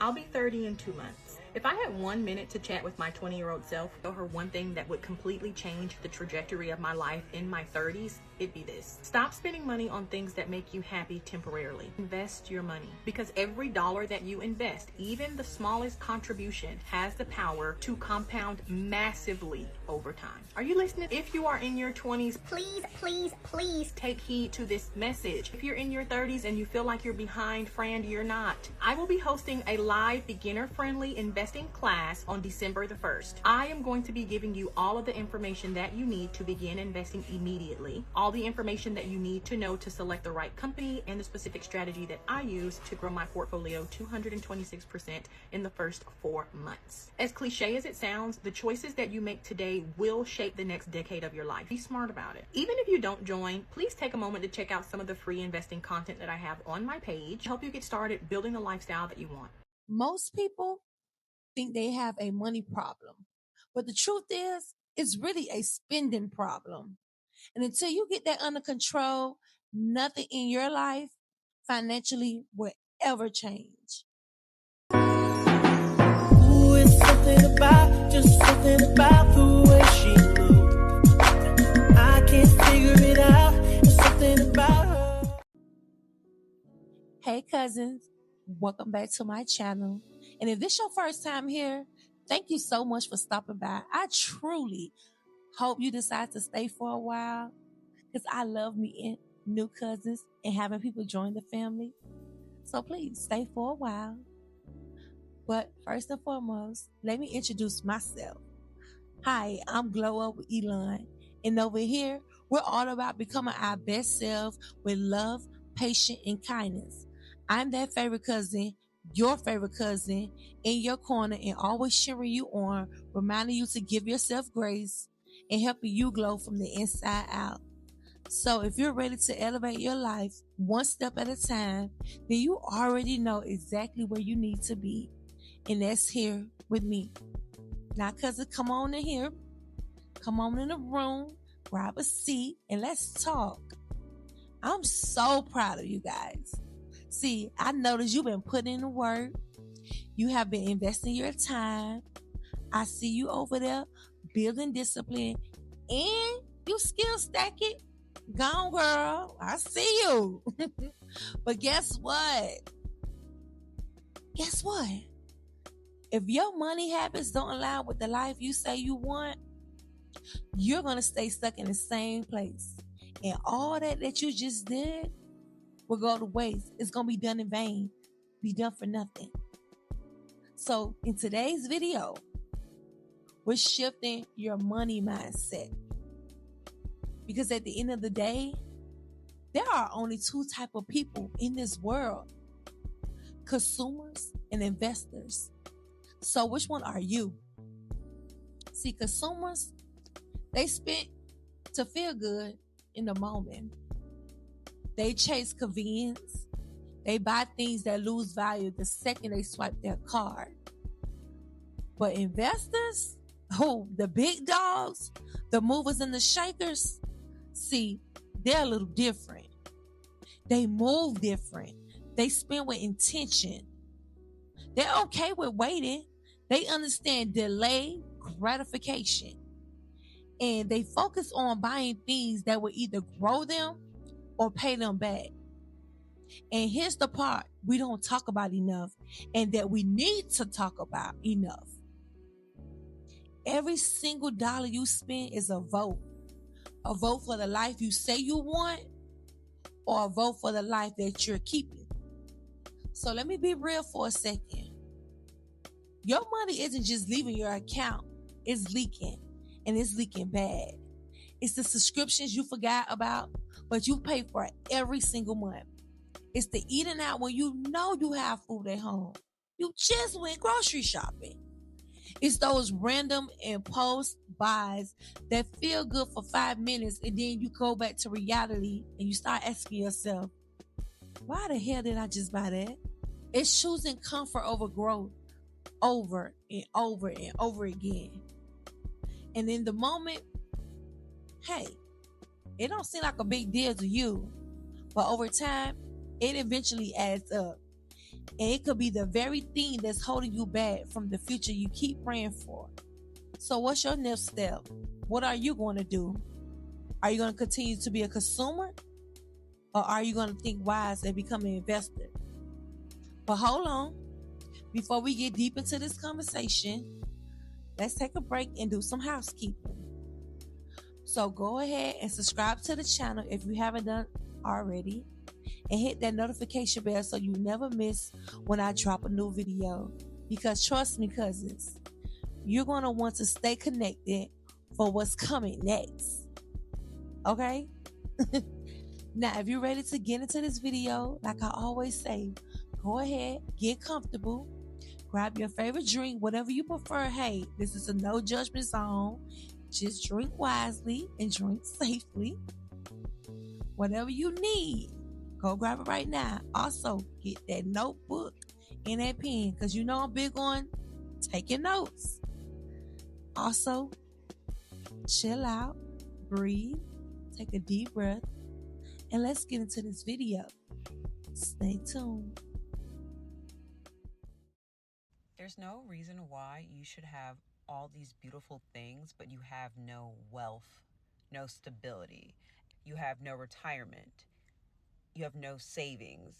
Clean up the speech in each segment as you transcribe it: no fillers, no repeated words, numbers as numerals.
I'll be 30 in 2 months. If I had 1 minute to chat with my 20-year-old self, tell her one thing that would completely change the trajectory of my life in my 30s, it'd be this. Stop spending money on things that make you happy temporarily. Invest your money, because every dollar that you invest, even the smallest contribution, has the power to compound massively over time. Are you listening? If you are in your 20s, please take heed to this message. If you're in your 30s and you feel like you're behind, friend, you're not. I will be hosting a live beginner-friendly investing class on December the 1st. I am going to be giving you all of the information that you need to begin investing immediately, all the information that you need to know to select the right company, and the specific strategy that I use to grow my portfolio 226% in the first 4 months. As cliche as it sounds, the choices that you make today will shape the next decade of your life. Be smart about it. Even if you don't join, please take a moment to check out some of the free investing content that I have on my page to help you get started building the lifestyle that you want. Most people think they have a money problem, but the truth is, it's really a spending problem. And until you get that under control, nothing in your life financially will ever change. Ooh, it's something about the way she moves. I can't figure it out. It's something about her. Hey cousins, welcome back to my channel. And if this is your first time here, thank you so much for stopping by. I truly hope you decide to stay for a while, because I love meeting new cousins and having people join the family. So please stay for a while. But first and foremost, let me introduce myself. Hi, I'm Glow Up with Elon. And over here, we're all about becoming our best self with love, patience, and kindness. I'm that favorite cousin, your favorite cousin, in your corner and always cheering you on, reminding you to give yourself grace and helping you glow from the inside out. So if you're ready to elevate your life one step at a time, then you already know exactly where you need to be. And that's here with me. Now, cousin, come on in here. Come on in the room, grab a seat, and let's talk. I'm so proud of you guys. See, I noticed you've been putting in the work. You have been investing your time. I see you over there building discipline, and you skill stack it. Gone, girl. I see you. But guess what? If your money habits don't align with the life you say you want, you're going to stay stuck in the same place. And all that you just did will go to waste. It's going to be done in vain. Be done for nothing. So in today's video, we're shifting your money mindset. Because at the end of the day, there are only two types of people in this world: consumers and investors. So which one are you? See, consumers, they spend to feel good in the moment. They chase convenience. They buy things that lose value the second they swipe their card. But investors, the big dogs, the movers and the shakers, see, they're a little different. They move different. They spend with intention. They're okay with waiting. They understand delay gratification. And they focus on buying things that will either grow them or pay them back. And here's the part we don't talk about enough, and that we need to talk about enough. Every single dollar you spend is a vote. A vote for the life you say you want, or a vote for the life that you're keeping. So let me be real for a second. Your money isn't just leaving your account. It's leaking, and it's leaking bad. It's the subscriptions you forgot about, but you pay for it every single month. It's the eating out when you know you have food at home. You just went grocery shopping. It's those random impulse buys that feel good for 5 minutes, and then you go back to reality and you start asking yourself, why the hell did I just buy that? It's choosing comfort over growth over and over and over again. And in the moment, hey, it don't seem like a big deal to you, but over time, it eventually adds up. And it could be the very thing that's holding you back from the future you keep praying for. So what's your next step? What are you going to do? Are you going to continue to be a consumer? Or are you going to think wise and become an investor? But hold on. Before we get deep into this conversation, let's take a break and do some housekeeping. So go ahead and subscribe to the channel if you haven't done already, and hit that notification bell so you never miss when I drop a new video. Because trust me, cousins, you're going to want to stay connected for what's coming next. Okay? Now, if you're ready to get into this video, like I always say, go ahead, get comfortable, grab your favorite drink, whatever you prefer. Hey, this is a no judgment zone. Just drink wisely and drink safely. Whatever you need, go grab it right now. Also, get that notebook and that pen, because you know I'm big on taking notes. Also, chill out, breathe, take a deep breath, and let's get into this video. Stay tuned. There's no reason why you should have all these beautiful things, but you have no wealth, no stability. You have no retirement. You have no savings.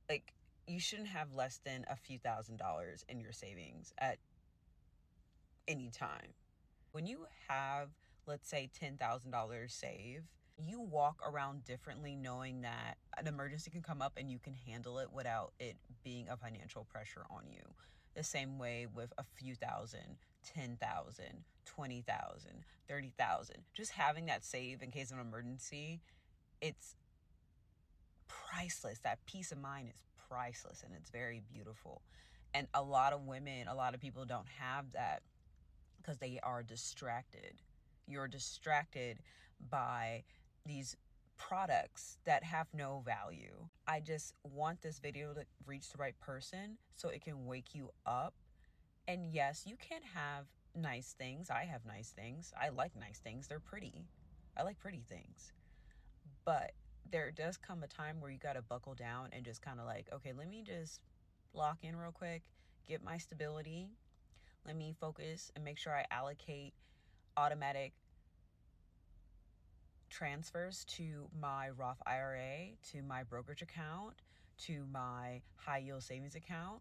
Like, you shouldn't have less than a few $1,000s in your savings at any time. When you have, let's say, $10,000 saved, you walk around differently knowing that an emergency can come up and you can handle it without it being a financial pressure on you. The same way with a few thousand, 10,000, 20,000, 30,000. Just having that saved in case of an emergency, it's priceless. That peace of mind is priceless, and it's very beautiful. And a lot of women, a lot of people don't have that because they are distracted. You're distracted by these products that have no value. I just want this video to reach the right person so it can wake you up. And yes, you can have nice things. I have nice things. I like nice things. They're pretty. I like pretty things. But there does come a time where you got to buckle down and just kind of like, okay, let me just lock in real quick, get my stability. Let me focus and make sure I allocate automatic transfers to my Roth IRA, to my brokerage account, to my high yield savings account.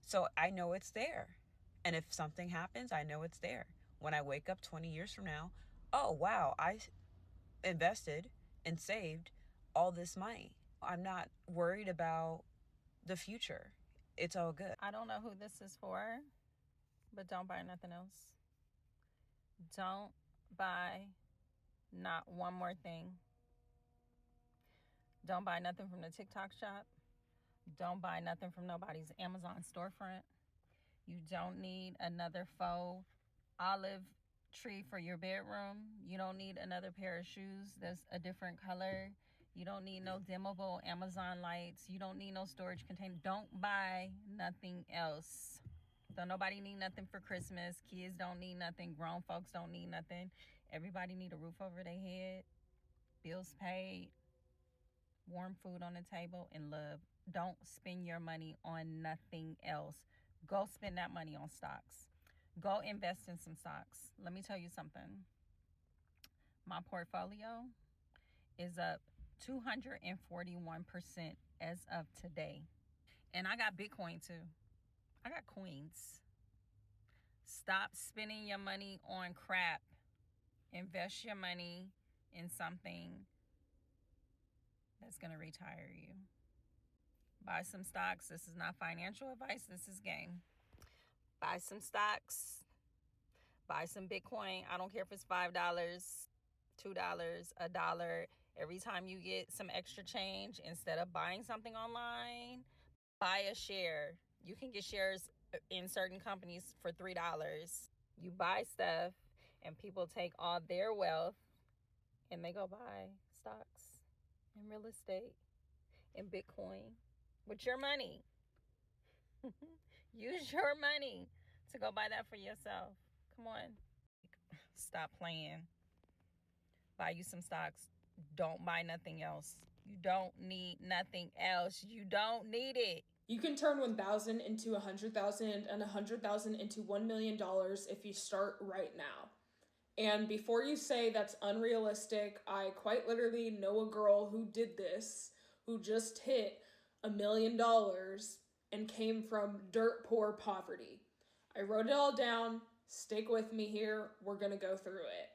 So I know it's there. And if something happens, I know it's there. When I wake up 20 years from now, oh, wow, I invested and saved all this money. I'm not worried about the future. It's all good. I don't know who this is for, but don't buy nothing else. Don't buy not one more thing. Don't buy nothing from the TikTok shop. Don't buy nothing from nobody's Amazon storefront. You don't need another faux olive tree for your bedroom. You don't need another pair of shoes that's a different color. You don't need no dimmable Amazon lights. You don't need no storage container. Don't buy nothing else. Don't nobody need nothing for Christmas. Kids don't need nothing. Grown folks don't need nothing. Everybody need a roof over their head, bills paid, warm food on the table, and love. Don't spend your money on nothing else. Go spend that money on stocks. Go invest in some stocks. Let me tell you something. My portfolio is up 241% as of today. And I got Bitcoin too. I got coins. Stop spending your money on crap. Invest your money in something that's going to retire you. Buy some stocks. This is not financial advice. This is game. Buy some stocks. Buy some Bitcoin. I don't care if it's $5, $2, $1. Every time you get some extra change, instead of buying something online, buy a share. You can get shares in certain companies for $3. You buy stuff, and people take all their wealth and they go buy stocks and real estate and Bitcoin with your money. Use your money to go buy that for yourself. Come on. Stop playing. Buy you some stocks. Don't buy nothing else. You don't need nothing else. You don't need it. You can turn 1,000 into 100,000 and 100,000 into $1 million if you start right now. And before you say that's unrealistic, I quite literally know a girl who did this, who just hit $1 million and came from dirt poor poverty. I wrote it all down. Stick with me here. We're going to go through it.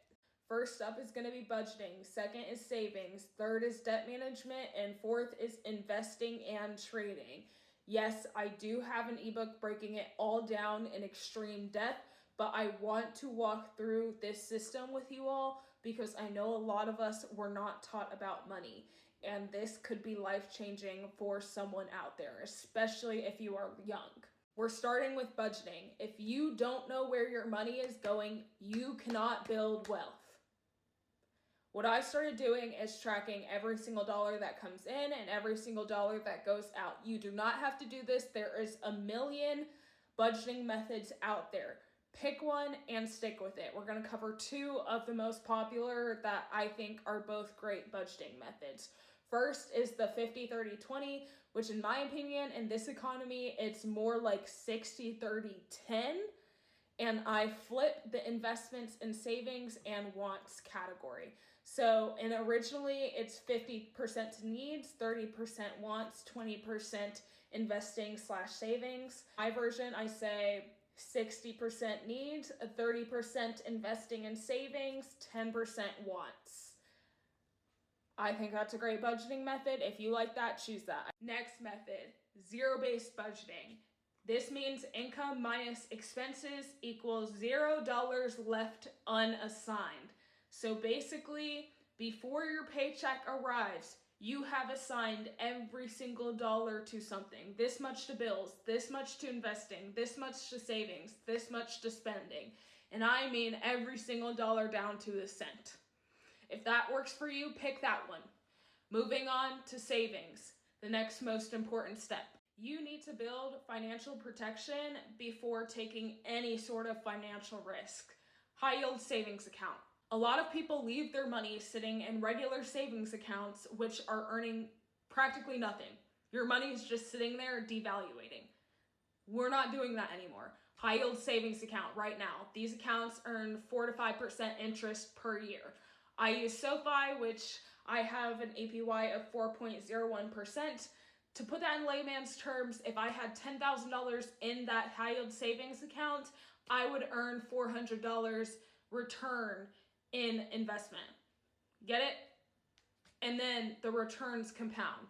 First up is going to be budgeting. Second is savings. Third is debt management. And fourth is investing and trading. Yes, I do have an ebook breaking it all down in extreme depth, but I want to walk through this system with you all because I know a lot of us were not taught about money, and this could be life-changing for someone out there, especially if you are young. We're starting with budgeting. If you don't know where your money is going, you cannot build wealth. What I started doing is tracking every single dollar that comes in and every single dollar that goes out. You do not have to do this. There is a million budgeting methods out there. Pick one and stick with it. We're going to cover two of the most popular that I think are both great budgeting methods. First is the 50-30-20, which in my opinion, in this economy, it's more like 60-30-10. And I flip the investments and savings and wants category. So, and originally it's 50% needs, 30% wants, 20% investing / savings. My version, I say 60% needs, 30% investing and savings, 10% wants. I think that's a great budgeting method. If you like that, choose that. Next method, zero-based budgeting. This means income minus expenses equals $0 left unassigned. So basically, before your paycheck arrives, you have assigned every single dollar to something. This much to bills, this much to investing, this much to savings, this much to spending. And I mean every single dollar down to the cent. If that works for you, pick that one. Moving on to savings, the next most important step. You need to build financial protection before taking any sort of financial risk. High yield savings account. A lot of people leave their money sitting in regular savings accounts, which are earning practically nothing. Your money is just sitting there devaluating. We're not doing that anymore. High yield savings account right now. These accounts earn 4 to 5% interest per year. I use SoFi, which I have an APY of 4.01%. To put that in layman's terms, if I had $10,000 in that high yield savings account, I would earn $400 return in investment. Get it? And then the returns compound.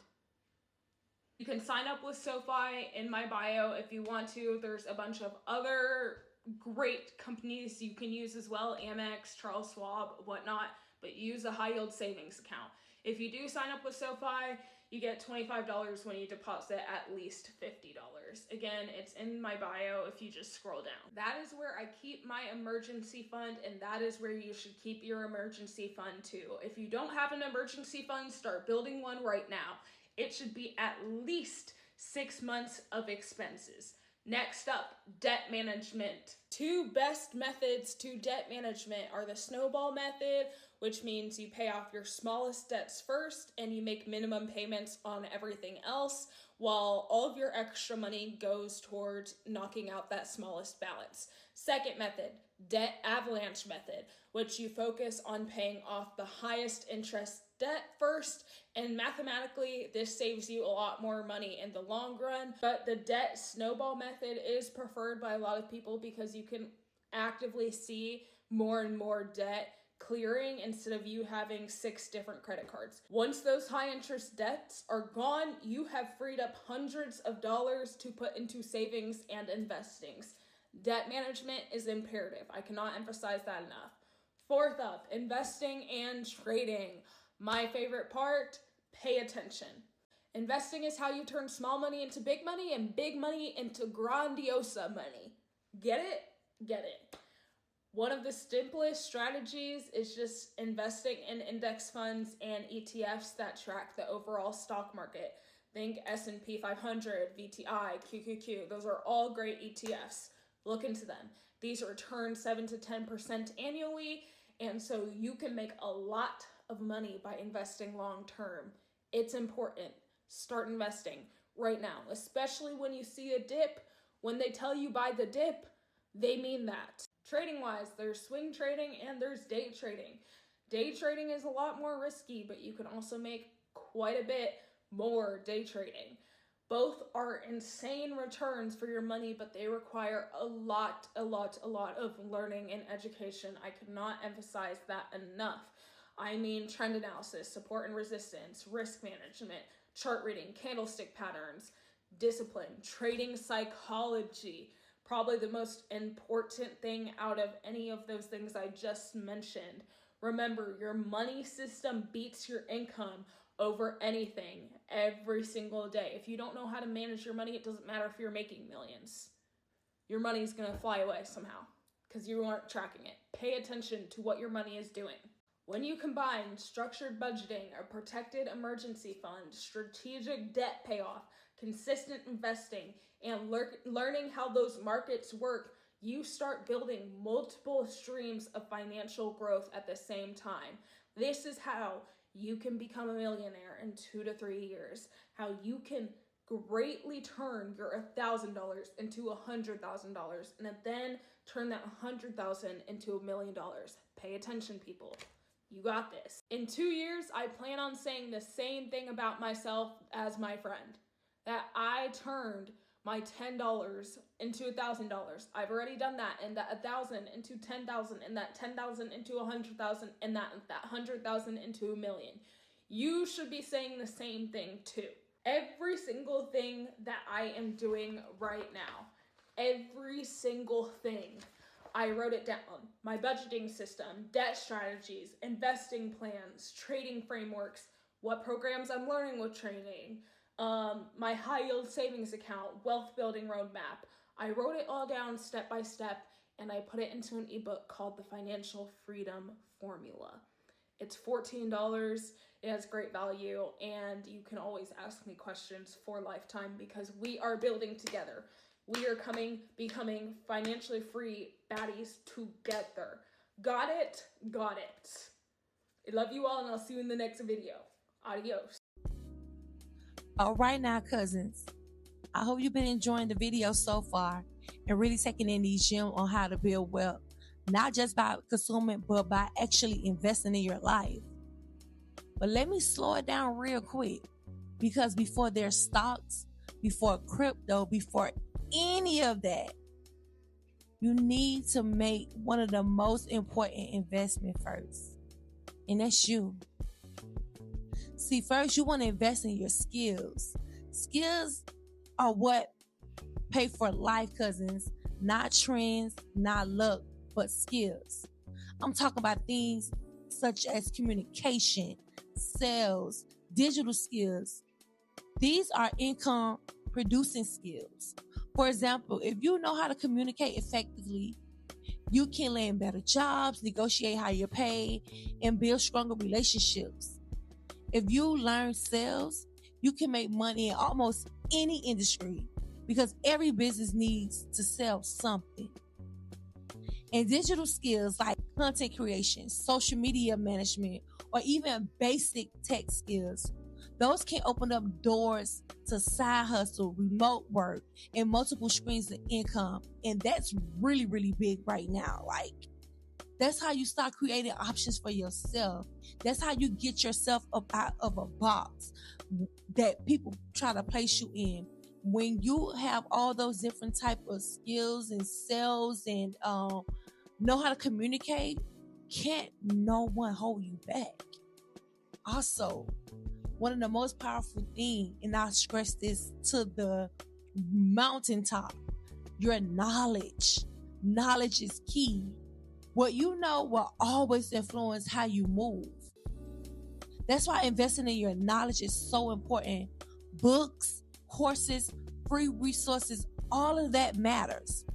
You can sign up with SoFi in my bio if you want to. There's a bunch of other great companies you can use as well, Amex, Charles Schwab, whatnot, but use a high yield savings account. If you do sign up with SoFi, you get $25 when you deposit at least $50. Again, it's in my bio if you just scroll down. That is where I keep my emergency fund, and that is where you should keep your emergency fund too. If you don't have an emergency fund, start building one right now. It should be at least 6 months of expenses. Next up, debt management. Two best methods to debt management are the snowball method, which means you pay off your smallest debts first and you make minimum payments on everything else, while all of your extra money goes towards knocking out that smallest balance. Second method, debt avalanche method, which you focus on paying off the highest interest debt first, and mathematically this saves you a lot more money in the long run. But the debt snowball method is preferred by a lot of people because you can actively see more and more debt clearing instead of you having 6 different credit cards. Once those high interest debts are gone, you have freed up hundreds of dollars to put into savings and investings. Debt management is imperative. I cannot emphasize that enough. Fourth up, investing and trading. My favorite part, pay attention. Investing is how you turn small money into big money and big money into grandiosa money. Get it? Get it. One of the simplest strategies is just investing in index funds and ETFs that track the overall stock market. Think S&P 500, VTI, QQQ. Those are all great ETFs. Look into them. These return 7 to 10% annually, and so you can make a lot of money by investing long term. It's important. Start investing. right now, especially when you see a dip. When they tell you buy the dip, they mean that. Trading wise, there's swing trading and there's day trading. Day trading is a lot more risky, but you can also make quite a bit more day trading. Both are insane returns for your money, but they require a lot of learning and education. I could not emphasize that enough. I mean, trend analysis, support and resistance, risk management, chart reading, candlestick patterns, discipline, trading psychology. Probably the most important thing out of any of those things I just mentioned. Remember, your money system beats your income over anything every single day. If you don't know how to manage your money, it doesn't matter if you're making millions. Your money's going to fly away somehow because you aren't tracking it. Pay attention to what your money is doing. When you combine structured budgeting, a protected emergency fund, strategic debt payoff, consistent investing, and learning how those markets work, you start building multiple streams of financial growth at the same time. This is how you can become a millionaire in 2 to 3 years, how you can greatly turn your $1,000 into $100,000 and then turn that $100,000 into $1 million. Pay attention, people. You got this. In 2 years, I plan on saying the same thing about myself as my friend, that I turned my $10 into $1,000. I've already done that, and that 1,000 into 10,000, and that 10,000 into 100,000, and that 100,000 into $1 million. You should be saying the same thing too. Every single thing that I am doing right now, every single thing, I wrote it down. My budgeting system, debt strategies, investing plans, trading frameworks, what programs I'm learning with trading, my high yield savings account, wealth building roadmap. I wrote it all down step by step, and I put it into an ebook called The Financial Freedom Formula. It's $14. It has great value, and you can always ask me questions for lifetime because we are building together. We are becoming financially free baddies together. Got it? Got it. I love you all, and I'll see you in the next video. Adios. All right now, cousins. I hope you've been enjoying the video so far and really taking in these gems on how to build wealth, not just by consuming, but by actually investing in your life. But let me slow it down real quick, because before there's stocks, before crypto, before any of that, you need to make one of the most important investments first, and that's you. See, first you want to invest in your skills. Skills are what pay for life, cousins. Not trends, not luck, but skills. I'm talking about things such as communication, sales, digital skills. These are income producing skills. For example, if you know how to communicate effectively, you can land better jobs, negotiate higher pay, and build stronger relationships. If you learn sales, you can make money in almost any industry because every business needs to sell something. And digital skills like content creation, social media management, or even basic tech skills, those can open up doors to side hustle, remote work, and multiple streams of income. And that's really, really big right now. Like, that's how you start creating options for yourself. That's how you get yourself up out of a box that people try to place you in. When you have all those different type of skills and sales and know how to communicate, can't no one hold you back. Also, one of the most powerful things, and I'll stress this to the mountaintop, your knowledge. Knowledge is key. What you know will always influence how you move. That's why investing in your knowledge is so important. Books, courses, free resources, all of that matters.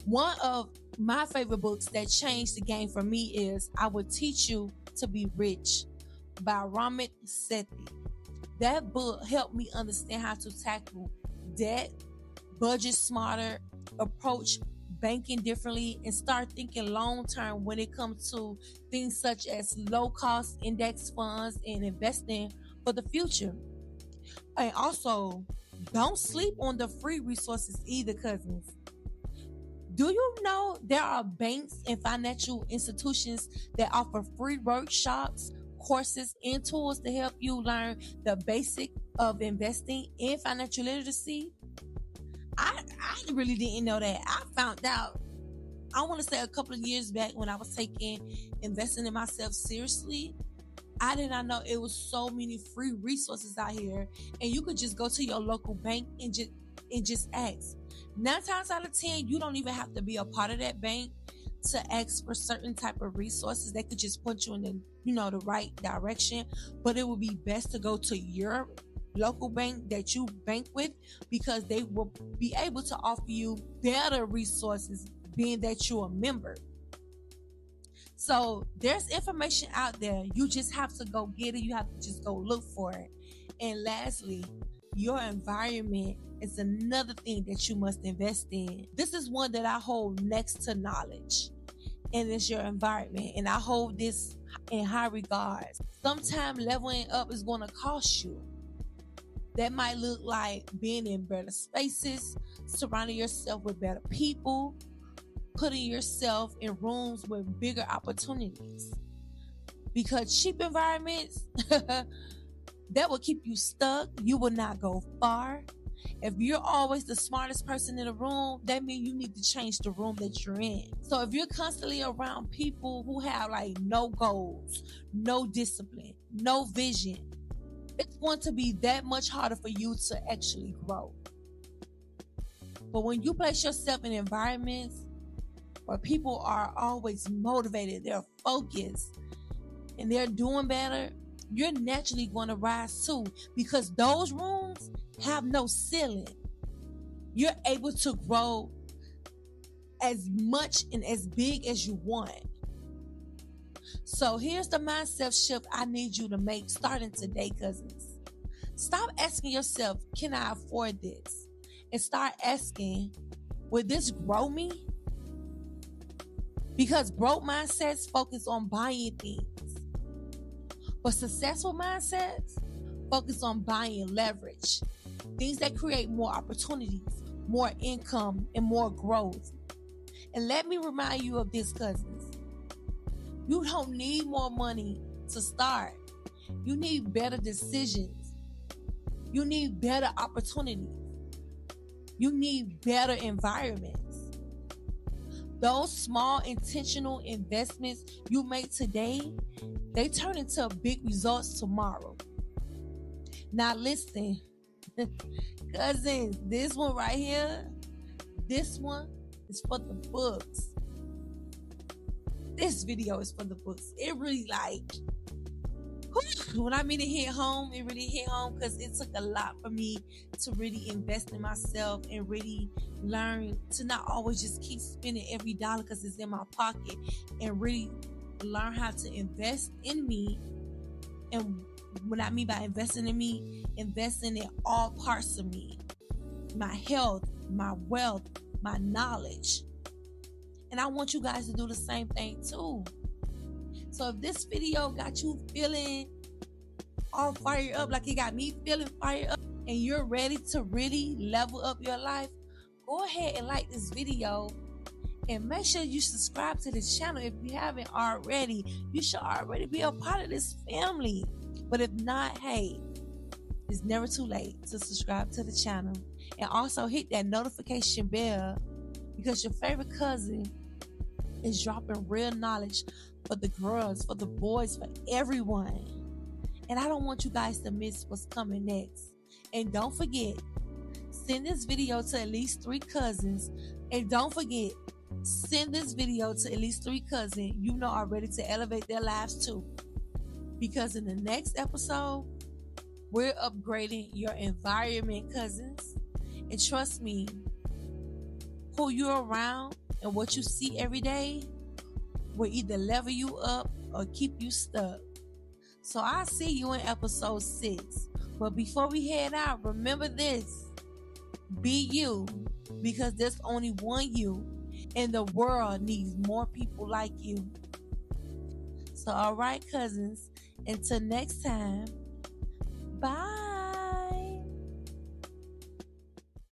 One of my favorite books that changed the game for me is I Will Teach You to Be Rich by Ramit Sethi. That book helped me understand how to tackle debt, budget smarter, approach banking differently, and start thinking long term when it comes to things such as low cost index funds and investing for the future. And also, don't sleep on the free resources either, cousins. Do you know there are banks and financial institutions that offer free workshops, courses, and tools to help you learn the basic of investing in financial literacy? I really didn't know that. I found out, I want to say a couple of years back when I was taking investing in myself seriously. I did not know it was so many free resources out here, and you could just go to your local bank and just ask. 9 times out of 10, you don't even have to be a part of that bank to ask for certain type of resources. They could just put you in the right direction. But it would be best to go to your local bank that you bank with, because they will be able to offer you better resources, being that you're a member. So there's information out there. You just have to go get it. You have to just go look for it. And lastly, your environment is another thing that you must invest in. This is one that I hold next to knowledge, and it's your environment. And I hold this in high regards. Sometimes leveling up is going to cost you. That might look like being in better spaces, surrounding yourself with better people, putting yourself in rooms with bigger opportunities. Because cheap environments, that will keep you stuck. You will not go far. If you're always the smartest person in the room, that means you need to change the room that you're in. So if you're constantly around people who have like no goals, no discipline, no vision, it's going to be that much harder for you to actually grow. But when you place yourself in environments where people are always motivated, they're focused, and they're doing better, you're naturally going to rise too, because those rooms have no ceiling. You're able to grow as much and as big as you want. So here's the mindset shift I need you to make starting today, cousins. Stop asking yourself, can I afford this? And start asking, will this grow me? Because broke mindsets focus on buying things, but successful mindsets focus on buying leverage, things that create more opportunities, more income, and more growth. And let me remind you of this, cousins. You don't need more money to start. You need better decisions. You need better opportunities. You need better environments. Those small intentional investments you make today, they turn into big results tomorrow. Now listen, cousins, this one right here, this one is for the books. This video is for the books. It really when I mean it hit home, it really hit home, because it took a lot for me to really invest in myself and really learn to not always just keep spending every dollar because it's in my pocket, and really learn how to invest in me. And what I mean by investing in me, investing in all parts of me, my health, my wealth, my knowledge. And I want you guys to do the same thing too. So if this video got you feeling all fired up like it got me feeling fired up, and you're ready to really level up your life, go ahead and like this video, and make sure you subscribe to the channel if you haven't already. You should already be a part of this family. But if not, hey, it's never too late to subscribe to the channel. And also hit that notification bell, because your favorite cousin is dropping real knowledge for the girls, for the boys, for everyone. And I don't want you guys to miss what's coming next. And don't forget, send this video to at least 3 cousins. And don't forget, send this video to at least 3 cousins you know are ready to elevate their lives too. Because in the next episode, we're upgrading your environment, cousins. And trust me, who you're around and what you see every day will either level you up or keep you stuck. So I'll see you in episode 6. But before we head out, remember this: be you, because there's only one you, and the world needs more people like you. So all right, cousins, until next time, bye.